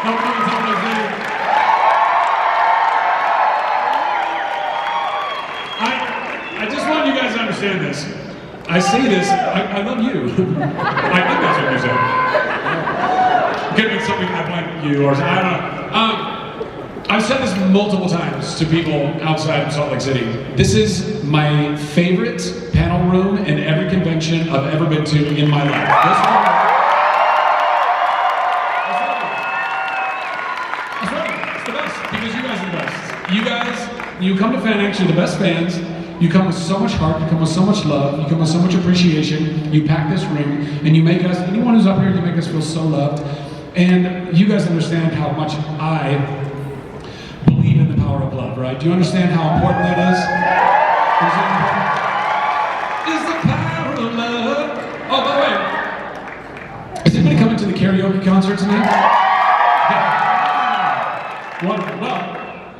I just want you guys to understand this. I say this, I love you. I think that's what you said. Could be something like you, or I don't know. I've said this multiple times to people outside of Salt Lake City. This is my favorite panel room in every convention I've ever been to in my life. That's right. It's the best, because you guys are the best. You guys, you come to FanX, you're the best fans. You come with so much heart, you come with so much love, you come with so much appreciation, you pack this room, and you make us, anyone who's up here, you make us feel so loved. And you guys understand how much I believe in the power of love, right? Do you understand how important that is? Is the power of love. Oh, by the way, is anybody coming to the karaoke concert tonight? Wonderful. Well,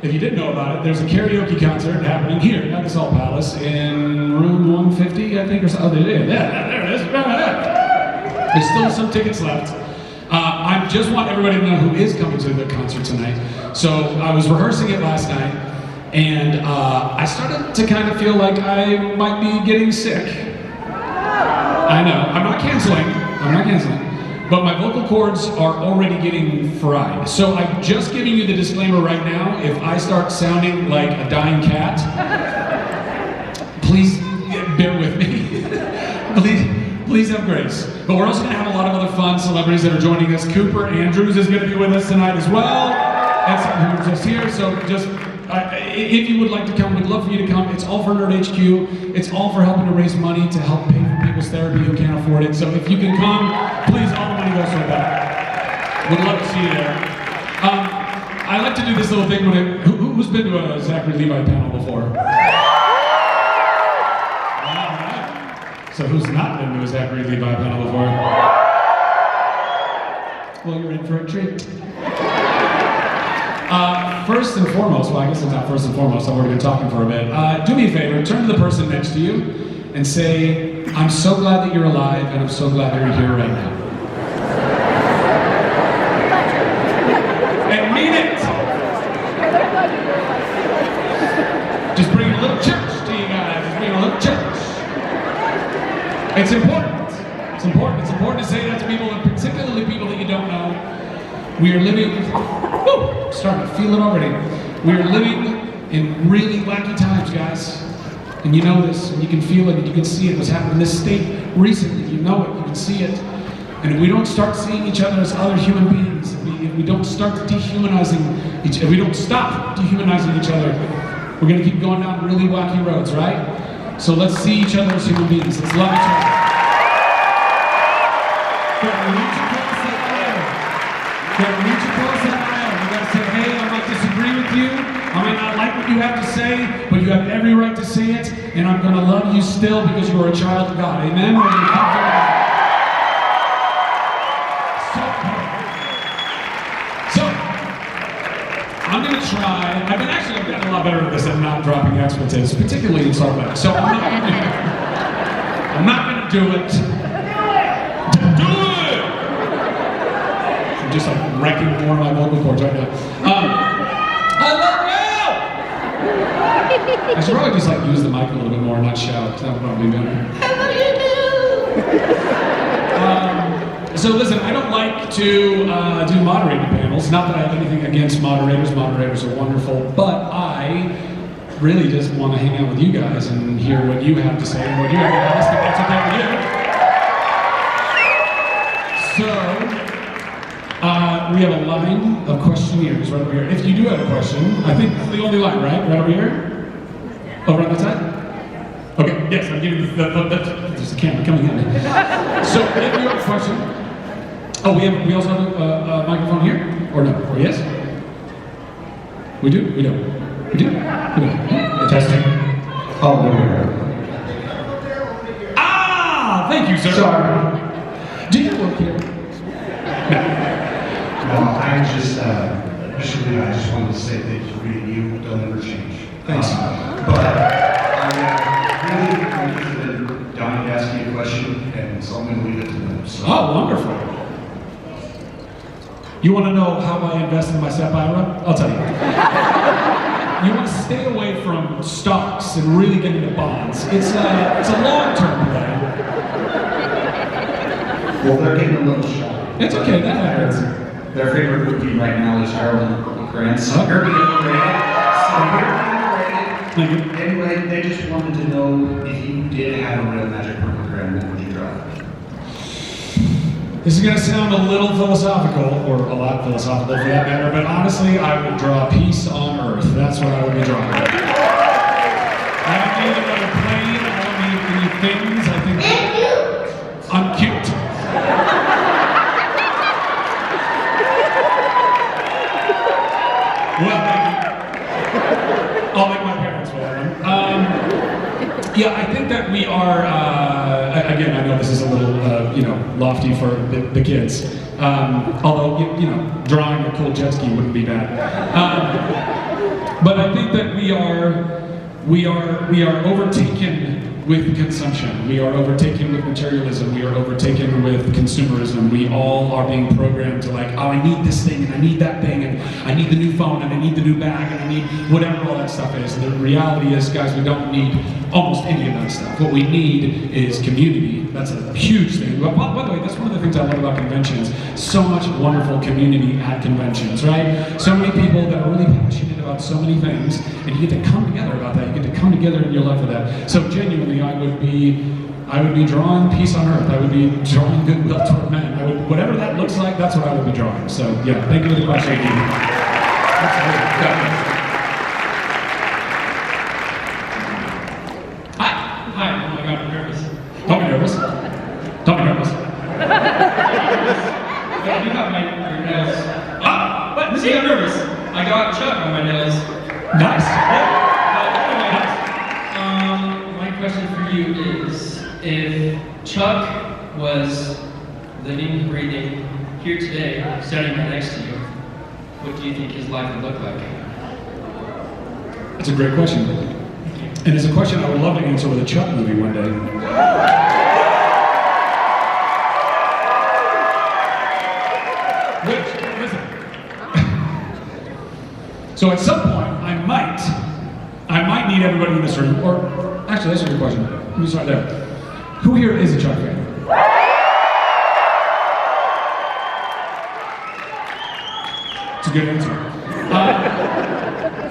if you didn't know about it, there's a karaoke concert happening here at the Salt Palace in room 150, I think, or something. Oh, there it is. There's still some tickets left. I just want everybody to know who is coming to the concert tonight. So I was rehearsing it last night, and I started to kind of feel like I might be getting sick. I know. I'm not canceling. But my vocal cords are already getting fried. So I'm just giving you the disclaimer right now. If I start sounding like a dying cat, please bear with me. Please have grace. But we're also going to have a lot of other fun celebrities that are joining us. Cooper Andrews is going to be with us tonight as well. That's who's just here. So just, if you would like to come, we'd love for you to come. It's all for Nerd HQ. It's all for helping to raise money to help pay for people's therapy who can't afford it. So if you can come, please, all the money goes to that. We'd love to see you there. I like to do this little thing when who's been to a Zachary Levi panel before? So who's not been to a Zachary Levi panel before? Well, you're in for a treat. First and foremost, well, I guess it's not first and foremost, I've already been talking for a bit. Do me a favor, turn to the person next to you and say, I'm so glad that you're alive and I'm so glad that you're here right now. And mean it! Just bring a little church to you guys, just bring a little church. It's important. It's important to say that to people, and particularly people that you don't know. We are living, starting to feel it already. We are living in really wacky times, guys. And you know this, and you can feel it, and you can see it. What's happened in this state recently, you know it, you can see it. And if we don't start seeing each other as other human beings, if we don't start dehumanizing if we don't stop dehumanizing each other, we're going to keep going down really wacky roads, right? So let's see each other as human beings. Let's love each other. Can we reach across that aisle? You gotta say, hey, I might disagree with you. I might not like what you have to say, but you have every right to say it, and I'm gonna love you still because you are a child of God. Amen? So, I'm gonna try. I've gotten a lot better at this at not dropping expletives, particularly in Salt. So I'm not gonna do it. Just like wrecking more of my vocal cords right now. I love you! I should probably just like use the mic a little bit more and not shout. That would probably be better. I love you! So listen, I don't like to do moderated panels. Not that I have anything against moderators. Moderators are wonderful. But I really just want to hang out with you guys and hear what you have to say and what you have to ask, if that's okay with you. So, we have a line of questionnaires right over here. If you do have a question, I think this is the only line, right? Right over here? Over on that side? Okay, yes, I'm getting there's a camera coming in. So, if you have a question, we also have a microphone here? Or no? Or yes? We do? We don't. We do? We don't. Testing. Oh, there we go. Ah! Thank you, sir. Sorry. Do you work here? No. Well, I just wanted to say that you don't ever change. Thanks. But I really interested Donnie asked you a question, and so I'm going to leave it to them. So. Oh, wonderful. You want to know how I invest in my SEP IRA? I'll tell you. You want to stay away from stocks and really get into bonds. It's a long-term play. Well, they're getting a little shy. It's okay, that happens. Their favorite movie right now is Ireland Grants. Oh. You're being underrated. So you're being Thank you. underrated. Anyway, they just wanted to know if you did have a real magic purple crayon, what would you draw? This is going to sound a little philosophical, or a lot philosophical for that matter, but honestly, I would draw peace on Earth. That's what I would be drawing. I don't need another plane, I don't need any things, I think... I'm cute. Well, I'll make my parents wear them. Yeah, I think that we are, again, I know this is a little, lofty for the kids. Although, drawing a cool jet ski wouldn't be bad. But I think that we are overtaken with consumption. We are overtaken with materialism. We are overtaken with consumerism. We all are being programmed to like, oh, I need this thing, and I need that thing, and I need the new phone, and I need the new bag, and I need whatever all that stuff is. The reality is, guys, we don't need almost any of that stuff. What we need is community. That's a huge thing. By the way, that's one of the things I love about conventions. So much wonderful community at conventions, right? So many people that are really passionate about so many things, and you get to come together about that. You get to come together in your love for that. So genuinely, I would be drawing peace on Earth. I would be drawing goodwill toward men. Whatever that looks like, that's what I would be drawing. So yeah, thank you for the question. Hi. Oh my God, I'm nervous. Don't be nervous. Don't be nervous. Yeah, you got your nails. What? See, I'm nervous. I got Chuck on my nails. Nice. My question for you is, if Chuck was living, breathing, here today, standing right next to you, what do you think his life would look like? That's a great question. And it's a question I would love to answer with a Chuck movie one day. Which, listen. So at some point, I might need everybody in this room, or actually, that's a good question. Let me start there. Who here is a Chuck fan? It's a good answer.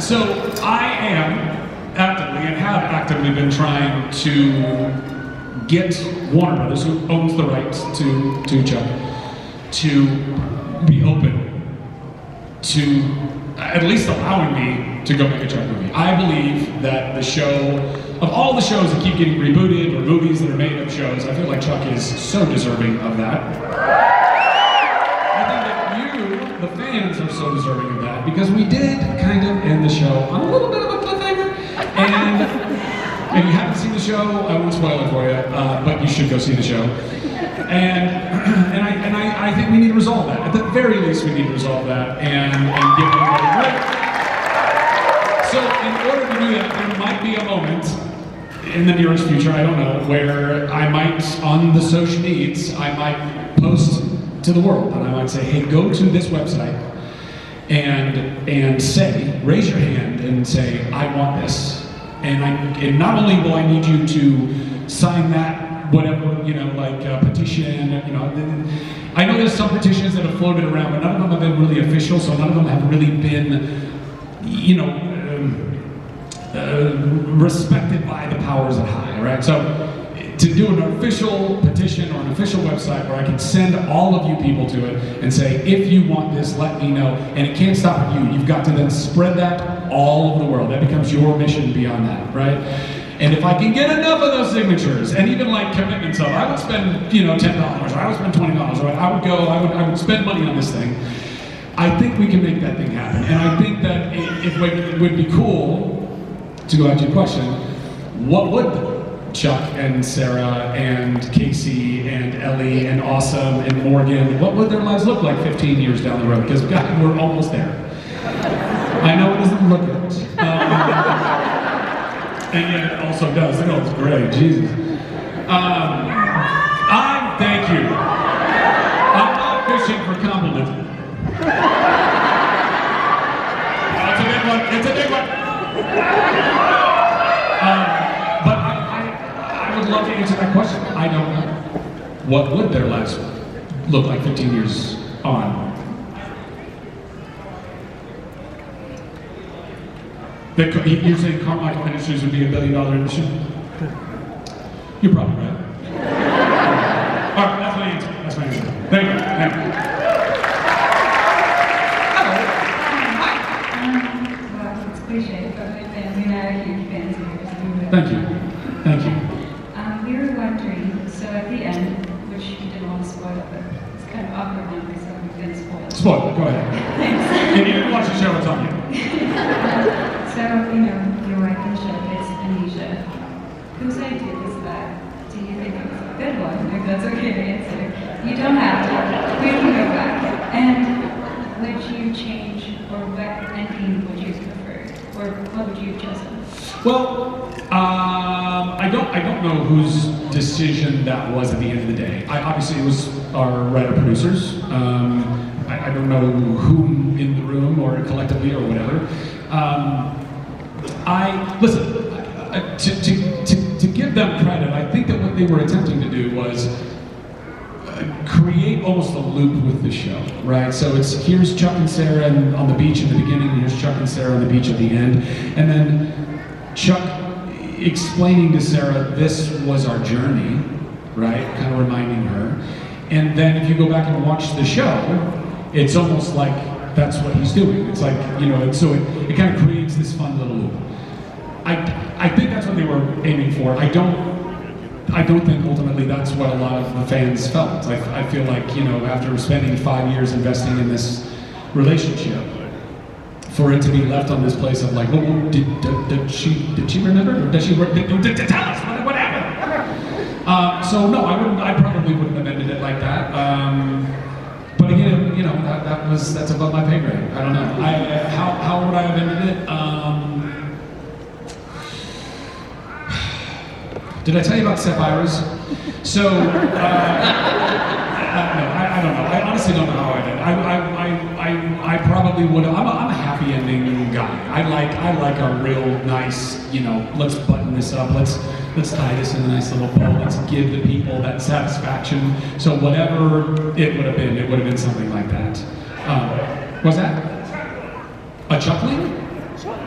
So I am actively and have actively been trying to get Warner Brothers, who owns the rights to Chuck, to be open to at least allowing me to go make a Chuck movie. I believe that the show, of all the shows that keep getting rebooted or movies that are made of shows, I feel like Chuck is so deserving of that. I think that you, the fans, are so deserving of that because we did kind of end the show on a little bit of a cliffhanger. And if you haven't seen the show, I won't spoil it for you, but you should go see the show. And I think we need to resolve that. At the very least, we need to resolve that and give everybody right. So in order to do that, there might be a moment in the nearest future, I don't know, where I might, on the social needs, I might post to the world, and I might say, hey, go to this website and say, raise your hand and say, I want this. And not only will I need you to sign that, whatever, like a petition, I know there's some petitions that have floated around, but none of them have been really official, so none of them have really been, respected by the powers that high, right? So to do an official petition or an official website where I can send all of you people to it and say, if you want this, let me know. And it can't stop with you. You've got to then spread that all over the world. That becomes your mission beyond that, right? And if I can get enough of those signatures, and even like commitments of, I would spend, $10, or I would spend $20, or I would spend money on this thing, I think we can make that thing happen. And I think that it would be cool, to go back to your question, what would Chuck and Sarah and Casey and Ellie and Awesome and Morgan, what would their lives look like 15 years down the road? Because God, we're almost there. I know it doesn't look it. And yet it also does. It looks great, Jesus. Thank you. I'm not fishing for compliments. can't answer that question. I don't know. What would their lives look like 15 years on? You're saying Carmichael Industries would be $1 billion industry? You're probably right. All right, that's my answer. That's my answer. Thank you. Thank you. Well, it's cliche, but my family and I are huge fans of yours. Thank you. Thank you. We were wondering, so at the end, which you didn't want to spoil, but it's kind of awkward now because we've been spoiled. Spoil it. Go ahead. Thanks. If you didn't watch the show, it's on you. So, your wife and ship is Anisha. Whose idea was that? Do you think it was a good one? If that's okay to answer. You don't have to. We can go back. And would you change, or what ending would you prefer? Or what would you have chosen? Well, I don't know whose decision that was at the end of the day. Obviously, it was our writer-producers. I don't know whom in the room or collectively or whatever. To give them credit, I think that what they were attempting to do was create almost a loop with the show, right? So here's Chuck and Sarah on the beach in the beginning, and here's Chuck and Sarah on the beach at the end, and then Chuck explaining to Sarah this was our journey, right? Kind of reminding her. And then if you go back and watch the show, it's almost like that's what he's doing. It's like, so it kind of creates this fun little loop. I think that's what they were aiming for. I don't think ultimately that's what a lot of the fans felt. I feel like, after spending 5 years investing in this relationship, for it to be left on this place of like, well, did she remember? Or did tell us what happened? So no, I probably wouldn't have ended it like that. But again, that's above my pay grade. I don't know. How would I have ended it? Did I tell you about Sapphires? So, no, I don't know. I honestly don't know how I did. I probably would have. I'm a happy ending guy. I like a real nice, let's button this up. Let's tie this in a nice little bow. Let's give the people that satisfaction. So whatever it would have been something like that. What's that? A chuckling?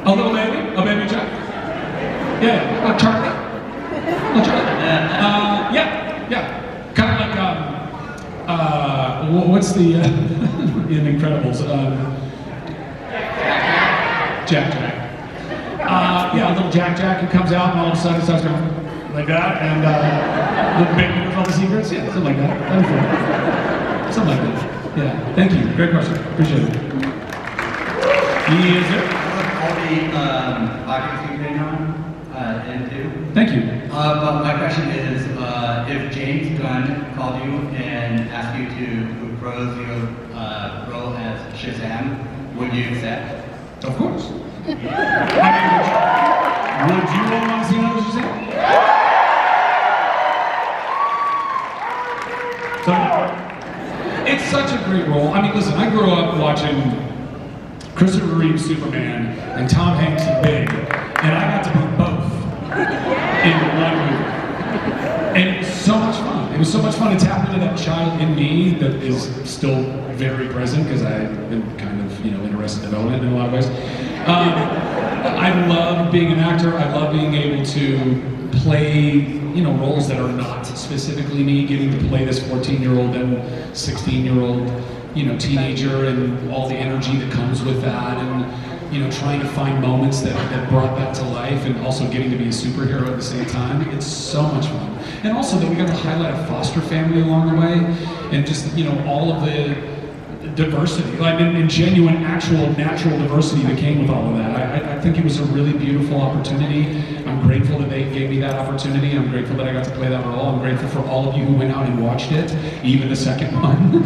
A little baby? A baby chuck? Yeah, a Charlie? Yeah. Kind of like, what's the, in Incredibles? Jack. Yeah, a little Jack who comes out and all of a sudden starts going like that, and little baby with all the secrets. Yeah, something like that. That'd be fun. Something like that. Yeah, thank you. Great question. Appreciate it. Yes, sir. All the podcasts you've been on, into. Thank you. But my question is, if James Gunn called you and asked you to propose your role as Shazam, would you accept? Of course. I mean, would you all want to see another Shazam? It's such a great role. I mean, listen, I grew up watching Christopher Reeve's Superman and Tom Hanks' Big, and I got to be both in one movie. And it was so much fun. It was so much fun to tap into that child in me that is still very present because I've been kind of, in Arrested Development in a lot of ways. I love being an actor. I love being able to play, roles that are not specifically me, getting to play this 14-year-old and 16-year-old, teenager and all the energy that comes with that, and trying to find moments that brought that to life, and also getting to be a superhero at the same time. It's so much fun. And also that we got to highlight a foster family along the way, and just, all of the diversity, and genuine, actual, natural diversity that came with all of that. I think it was a really beautiful opportunity. I'm grateful that they gave me that opportunity. I'm grateful that I got to play that role. I'm grateful for all of you who went out and watched it, even the second one.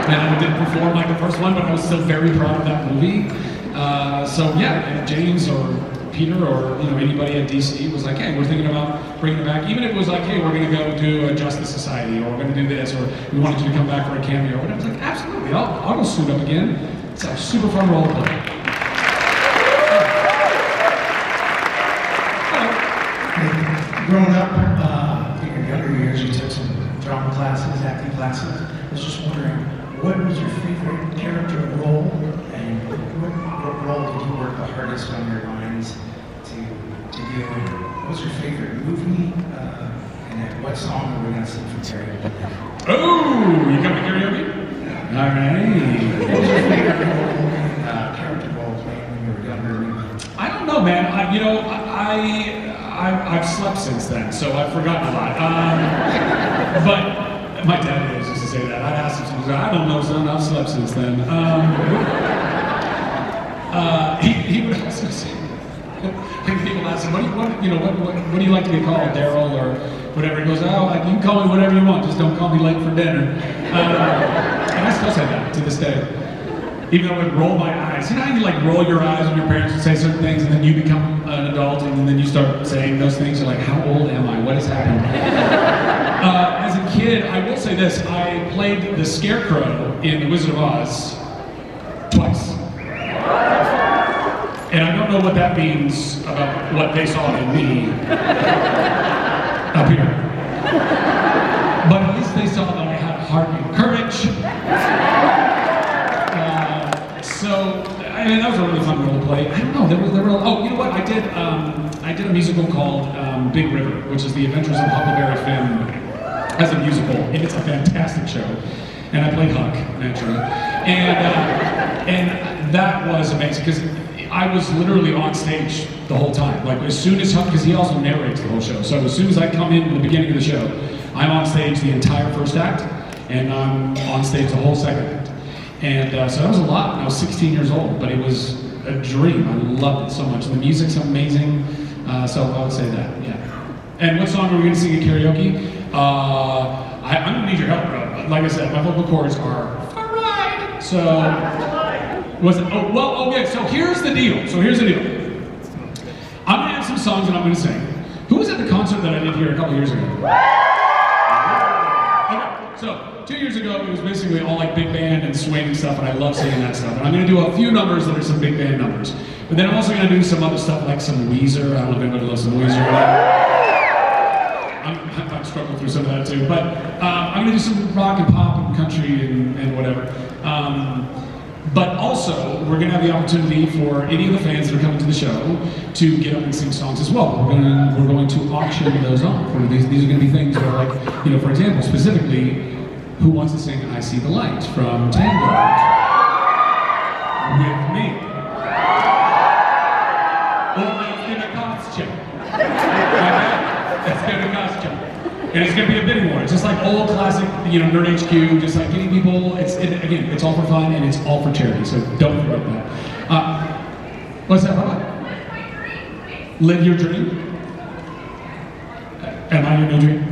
And I didn't perform like the first one, but I was still very proud of that movie. So yeah, James or Peter or anybody at DC was like, hey, we're thinking about bringing it back. Even if it was like, hey, we're going to go do a Justice Society, or we're going to do this, or we wanted you to come back for a cameo. And I was like, absolutely, I'll go suit up again. It's a super fun role to play. growing up, in your younger years, you took some drama classes, acting classes. I was just wondering, what was your favorite character role, and what role did you work the hardest on your lines to do? And what was your favorite movie? And then what song are we going to sing from karaoke? Oh, you coming to karaoke? All right. What was your favorite role, character role playing when you were younger? I don't know, man. I've slept since then, so I've forgotten a lot. But my dad always used to say that. I asked him something. I don't know, son. I've slept since then. He would also say, people ask him, what do you like to be called, Daryl or whatever? He goes, oh, you can call me whatever you want. Just don't call me late for dinner. And I still say that to this day. Even though I would roll my eyes. You know how you like roll your eyes when your parents would say certain things and then you become an adult and then you start saying those things. You're like, how old am I? What has happened? As a kid, I will say this. I played the Scarecrow in The Wizard of Oz twice. And I don't know what that means about what they saw in me up here. But at least they saw that I had heart and courage. So, I mean, that was a really fun role to play. I don't know, there were, oh, you know what, I did a musical called Big River, which is the Adventures of Huckleberry Finn as a musical, and it's a fantastic show. And I played Huck, naturally. And that was amazing, because I was literally on stage the whole time. Like, as soon as Huck, because he also narrates the whole show, so as soon as I come in the beginning of the show, I'm on stage the entire first act, and I'm on stage the whole second act. And so that was a lot when I was 16 years old, but it was a dream. I loved it so much. The music's amazing, so I would say that, yeah. And what song are we going to sing at karaoke? I'm going to need your help, bro. Like I said, my vocal cords are fried. So, okay, so here's the deal. I'm going to have some songs that I'm going to sing. Who was at the concert that I did here a couple years ago? Okay, so 2 years ago, it was basically all like big band and swing stuff, and I love singing that stuff. And I'm going to do a few numbers that are some big band numbers. But then I'm also going to do some other stuff like some Weezer. I don't know if anybody loves some Weezer. I'm struggling through some of that too. But I'm going to do some rock and pop and country and whatever. But also, we're going to have the opportunity for any of the fans that are coming to the show to get up and sing songs as well. We're going to auction those off. These are going to be things where, like, you know, for example, specifically, who wants to sing I See the Light from Tango with me? Well, that's going to cost you. That's going to cost you. And it's going to be a bidding war. It's just like old classic, you know, Nerd HQ, just like getting people, again, it's all for fun and it's all for charity, so don't forget that. What's that, Bubba? Live your dream? Am I your new dream?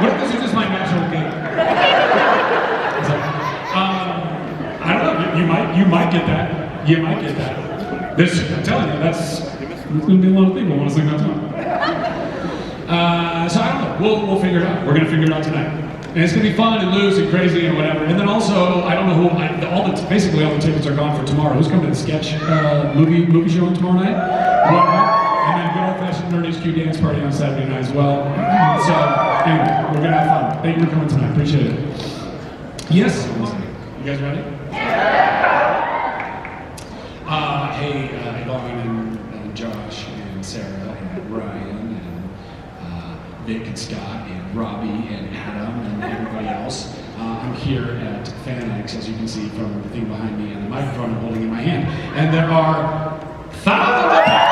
What if this is just my natural gig? I don't know. You might get that. You might get that. I'm telling you, there's going to be a lot of people who want to sing that song. So I don't know. We'll figure it out. We're going to figure it out tonight. And it's going to be fun and loose and crazy and whatever. And then also, I don't know who. Basically, all the tickets are gone for tomorrow. Who's coming to the sketch movie show tomorrow night? And then good old-fashioned Nerd HQ dance party on Saturday night as well. So anyway, we're going to have fun. Thank you for coming tonight. Appreciate it. Yes. You guys ready? Hey, Yvonne and Josh and Sarah and Ryan and Nick and Scott and Robbie and Adam and everybody else. I'm here at FanX, as you can see from the thing behind me and the microphone I'm holding in my hand. And there are thousands of people.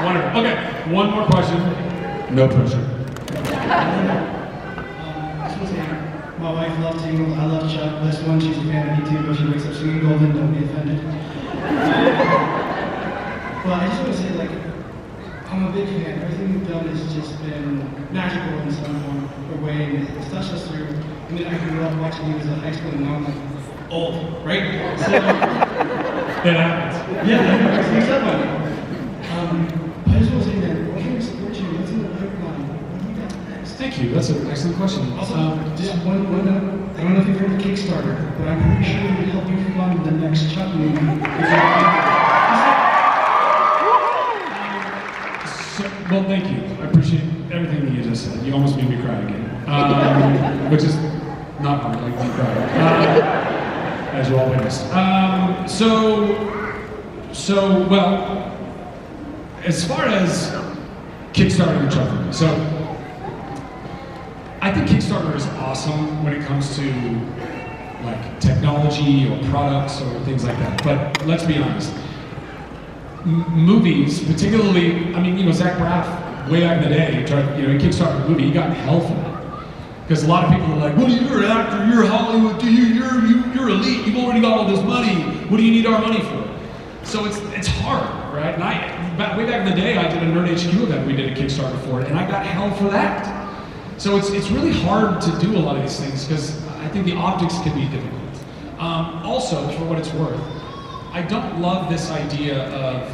Wonderful. Okay, one more question. No pressure. My wife loves you. I love Chuck. This one, she's a fan of me too, but she wakes up singing Golden. Don't be offended. But I just want to say, like, I'm a big fan. Everything you've done has just been magical in some form or way, and it's touched us through. I mean, I grew up watching you as a high school, and now I'm like old, right? So, It happens. yeah, it sneaks up on you. I just want to say that, where can we support you? What's in the pipeline? What do you got next? Thank you. That's an excellent question. Also, just one I don't know if you've heard of Kickstarter, but I'm pretty sure we can help you fund the next Chuck movie. Well, thank you. I appreciate everything that you just said. You almost made me cry again, which is not hard, like me cry, as you all witnessed. Well, as far as Kickstarter and Chuck movie, so I think Kickstarter is awesome when it comes to like technology or products or things like that. But let's be honest. Movies, particularly, I mean, you know, Zach Braff, way back in the day, tried, you know, he kickstarted a movie, he got hell for that. Because a lot of people are like, well, you're an actor, you're Hollywood, you're elite, you've already got all this money, what do you need our money for? So it's hard, right? And way back in the day, I did a Nerd HQ event, we did a Kickstarter for it, and I got hell for that. So it's really hard to do a lot of these things, because I think the optics can be difficult. Also, for what it's worth, I don't love this idea of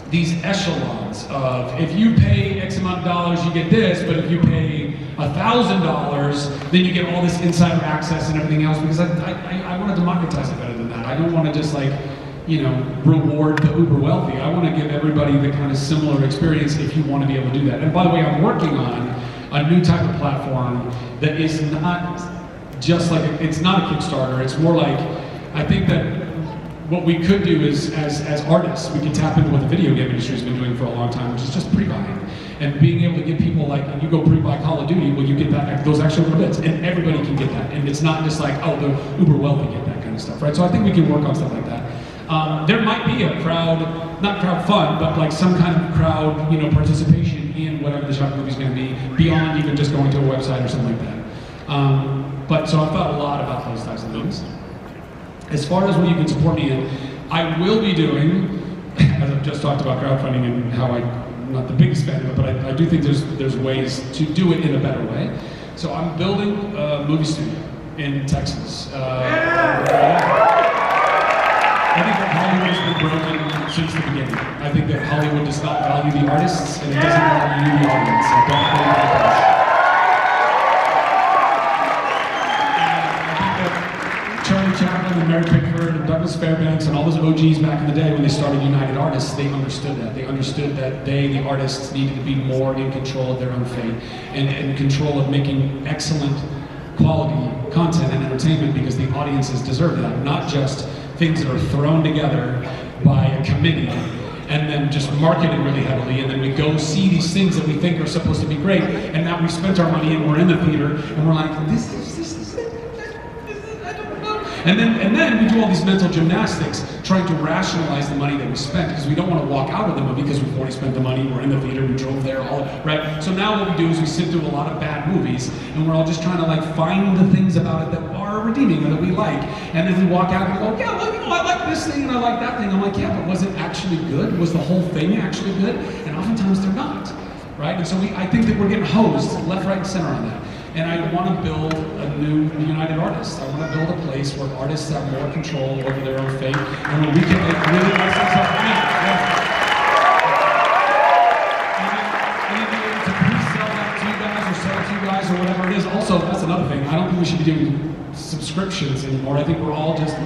these echelons of if you pay X amount of dollars, you get this, but if you pay $1,000, then you get all this insider access and everything else, because I want to democratize it better than that. I don't want to just like, you know, reward the uber wealthy. I want to give everybody the kind of similar experience if you want to be able to do that. And by the way, I'm working on a new type of platform that is not just like, it's not a Kickstarter, it's more like, I think that what we could do is, as artists, we can tap into what the video game industry has been doing for a long time, which is just pre-buying. And being able to give people, like, you go pre-buy Call of Duty, well, you get that, those extra little bits, and everybody can get that. And it's not just like, oh, the uber wealthy get that kind of stuff, right? So I think we can work on stuff like that. There might be a crowd, not crowd fun, but like some kind of crowd, you know, participation in whatever the Chuck movie is going to be, beyond even just going to a website or something like that. But so I've thought a lot about those types of things. As far as what you can support me in, I will be doing, as I've just talked about crowdfunding and how I'm not the biggest fan of it, but I do think there's ways to do it in a better way. So I'm building a movie studio in Texas. I think that Hollywood has been broken since the beginning. I think that Hollywood does not value the artists and it doesn't value the audience. I don't believe it does. Charlie Chaplin and Mary Pickford and Douglas Fairbanks and all those OGs back in the day when they started United Artists, they understood that. They understood that they, the artists, needed to be more in control of their own fate and in control of making excellent quality content and entertainment because the audiences deserve that, not just things that are thrown together by a committee and then just marketed really heavily, and then we go see these things that we think are supposed to be great, and now we spent our money and we're in the theater and we're like, this is it. I don't know. And then we do all these mental gymnastics trying to rationalize the money that we spent because we don't want to walk out of the movie because we've already spent the money, we're in the theater, we drove there, all right? So now what we do is we sit through a lot of bad movies and we're all just trying to like find the things about it that are redeeming or that we like, and then we walk out and we go, yeah, well, you know, I like this thing and I like that thing. I'm like, yeah, but was it actually good? Was the whole thing actually good? And oftentimes they're not, right? And so I think that we're getting hosed left, right, and center on that. And I want to build a new United Artists. I want to build a place where artists have more control over their own fate and where we can make really nice stuff. And then be able to pre-sell that to you guys or sell it to you guys or whatever it is. Also, that's another thing. I don't think we should be doing subscriptions anymore. I think we're all just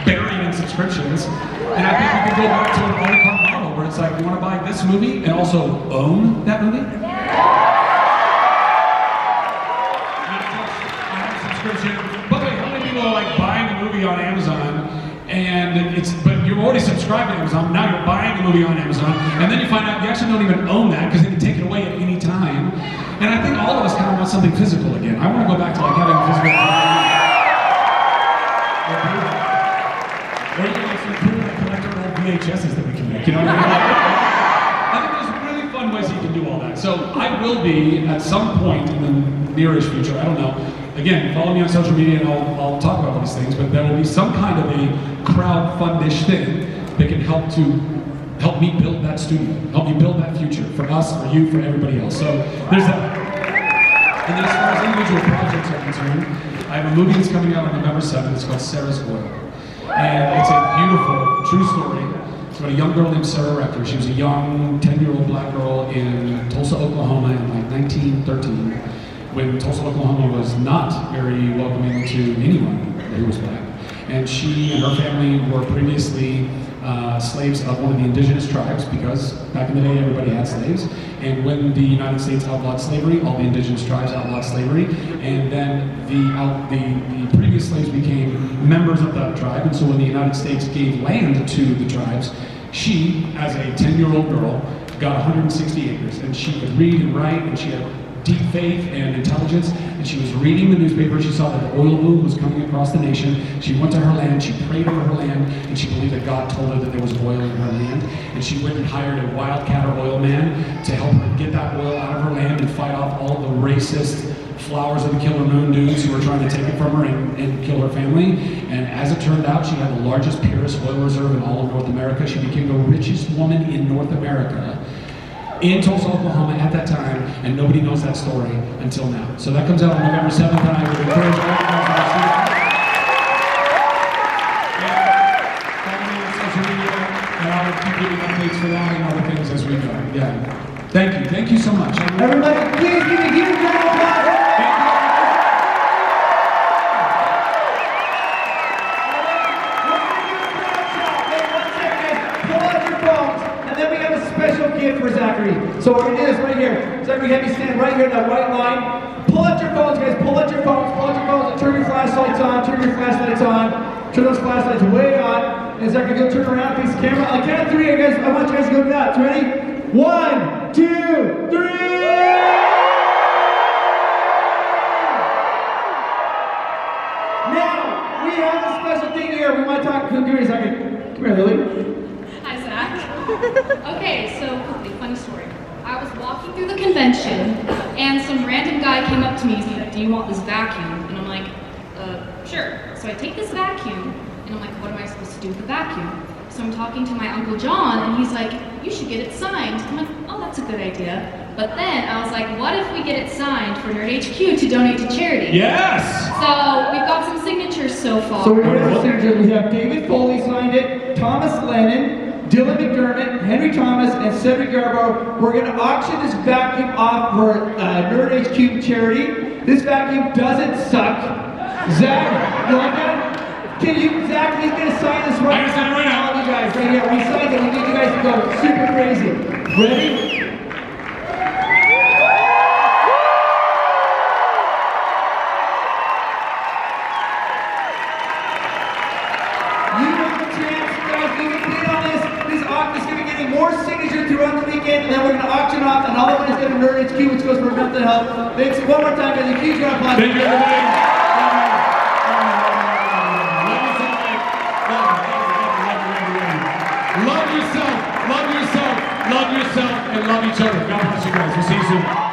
buried in subscriptions. And I think we could go back to an a la carte model where it's like, you want to buy this movie and also own that movie? By the way, how many people are like buying a movie on Amazon and but you're already subscribed to Amazon, now you're buying a movie on Amazon, and then you find out you actually don't even own that because they can take it away at any time. And I think all of us kind of want something physical again. I want to go back to like having a physical or even like some cool collectible VHSs that we can make, you know what I mean? I think there's really fun ways you can do all that. So I will be, at some point in the nearish future, I don't know, again, follow me on social media and I'll talk about these things, but there will be some kind of a crowdfundish thing that can help to helped me build that studio, helped me build that future for us, for you, for everybody else. So there's that. And then as far as individual projects are concerned, I have a movie that's coming out on November 7th. It's called Sarah's Oil. And it's a beautiful, true story. It's about a young girl named Sarah Rector. She was a young 10-year-old black girl in Tulsa, Oklahoma in like 1913, when Tulsa, Oklahoma was not very welcoming to anyone who was black. And she and her family were previously slaves of one of the indigenous tribes, because back in the day everybody had slaves. And when the United States outlawed slavery, all the indigenous tribes outlawed slavery. And then the previous slaves became members of that tribe. And so when the United States gave land to the tribes, she, as a 10-year-old girl, got 160 acres. And she could read and write, and she had deep faith and intelligence, and she was reading the newspaper. She saw that the oil boom was coming across the nation. She went to her land, she prayed over her land, and she believed that God told her that there was oil in her land. And she went and hired a wildcat or oil man to help her get that oil out of her land and fight off all the racist flowers of the killer moon dudes who were trying to take it from her and kill her family. And as it turned out, she had the largest Pyrrhus oil reserve in all of North America. She became the richest woman in North America, in Tulsa, Oklahoma at that time, and nobody knows that story until now. So that comes out on November 7th, and I would encourage all of you guys to see it. Follow me on social media, and I'll keep giving updates for that and other things as we go. Yeah. Thank you so much. Everybody, please give a huge round of applause. For Zachary. So what we're gonna do is right here. Zachary, have you stand right here in that white line. Pull out your phones, guys. Pull out your phones. Pull out your phones and turn your flashlights on. Turn your flashlights on. Turn those flashlights way on. And Zachary, you'll turn around, face the camera. On the count of three, you guys. I want you guys to go nuts. Ready? 1, 2, 3. Now we have a special thing here. We want to talk. Come here, Zachary. Come here, Lily. Hi, Zach. Okay, so quickly, funny story. I was walking through the convention, and some random guy came up to me and he's like, "Do you want this vacuum?" And I'm like, sure. So I take this vacuum, and I'm like, what am I supposed to do with the vacuum? So I'm talking to my Uncle John, and he's like, you should get it signed. I'm like, oh, that's a good idea. But then I was like, what if we get it signed for Nerd HQ to donate to charity? Yes! So we've got some signatures so far. So we have signatures. We have David Foley signed it, Thomas Lennon, Dylan McDermott, Henry Thomas, and Cedric Garbo. We're going to auction this vacuum off for Nerd HQ charity. This vacuum doesn't suck. Zach, you like that? Zach, he's going to sign this right now. Right now. All you guys, right here. We signed it. We need you guys to go super crazy. Ready? More signatures throughout the weekend, and then we're going to auction off, and all of it is going to Nerd HQ, which goes for mental health. Thanks one more time, guys. A huge round of applause. Thank you, everybody. Love yourself, and love each other. God bless you guys. We'll see you soon.